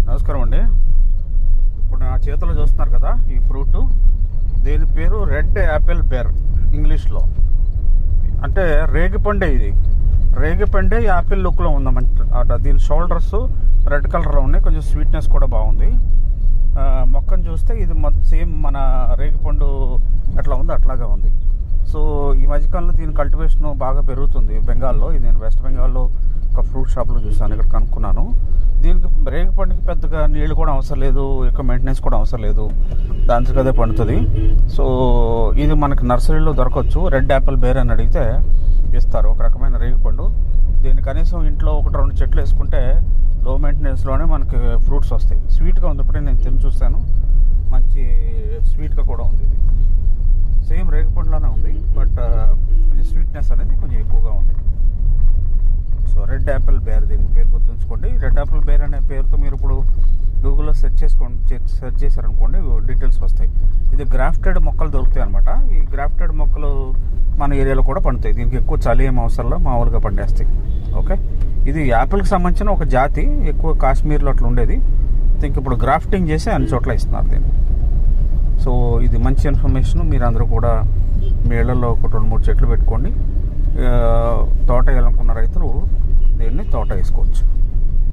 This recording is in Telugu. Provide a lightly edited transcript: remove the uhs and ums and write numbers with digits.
నమస్కారం అండి. ఇప్పుడు నా చేతిలో చూస్తున్నారు కదా ఈ ఫ్రూట్, దీని పేరు రెడ్ యాపిల్ బేర్ ఇంగ్లీష్లో. అంటే రేగిపండే. ఇది రేగిపండే యాపిల్ లుక్లో ఉందన్నమాట. దీని షోల్డర్స్ రెడ్ కలర్లో ఉన్నాయి, కొంచెం స్వీట్నెస్ కూడా బాగుంది. మొక్కను చూస్తే ఇది సేమ్ మన రేగిపండు ఎట్లా ఉందో అట్లాగా ఉంది. సో ఈ మధ్యకాలంలో దీని కల్టివేషన్ బాగా పెరుగుతుంది బెంగాల్లో. ఇది నేను వెస్ట్ బెంగాల్లో ఒక ఫ్రూట్ షాప్లో చూసాను, ఇక్కడ కనుక్కున్నాను. దీనికి రేగిపండుకి పెద్దగా నీళ్ళు కూడా అవసరం లేదు, ఎక్కువ మెయింటెనెన్స్ కూడా అవసరం లేదు, దానికి అదే పండుతుంది. సో ఇది మనకి నర్సరీలో దొరకవచ్చు. రెడ్ యాపిల్ బేర్ అని అడిగితే ఇస్తారు, ఒక రకమైన రేగిపండు. దీన్ని కనీసం ఇంట్లో 1-2 చెట్లు వేసుకుంటే లో మెయింటెనెన్స్లోనే మనకి ఫ్రూట్స్ వస్తాయి. స్వీట్గా ఉంది, ఇప్పుడే నేను తిని చూస్తాను, మంచి స్వీట్గా కూడా ఉంది. ఇది సేమ్ రేగిపండులోనే ఉంది, బట్ కొంచెం స్వీట్నెస్ అనేది కొంచెం ఎక్కువగా ఉంది. సో రెడ్ యాపిల్ బేర్, దీని పేరు గుర్తుంచుకోండి. రెడ్ యాపిల్ బేర్ అనే పేరుతో మీరు ఇప్పుడు గూగుల్లో సెర్చ్ చేశారనుకోండి, డీటెయిల్స్ వస్తాయి. ఇది గ్రాఫ్టెడ్ మొక్కలు దొరుకుతాయి అనమాట. ఈ గ్రాఫ్టెడ్ మొక్కలు మన ఏరియాలో కూడా పండుతాయి. దీనికి ఎక్కువ చలి ఏం అవసరంలో మామూలుగా పండేస్తాయి. ఓకే, ఇది యాపిల్కి సంబంధించిన ఒక జాతి, ఎక్కువ కాశ్మీర్లో అట్లా ఉండేది. థింక్ ఇప్పుడు గ్రాఫ్టింగ్ చేసి అన్ని చోట్ల ఇస్తున్నారు దీన్ని. సో ఇది మంచి ఇన్ఫర్మేషన్. మీరు అందరూ కూడా మీ ఇళ్లలో ఒక 2-3 చెట్లు పెట్టుకోండి. తోట వేయాలనుకున్న రైతులు దీన్ని తోట వేసుకోవచ్చు.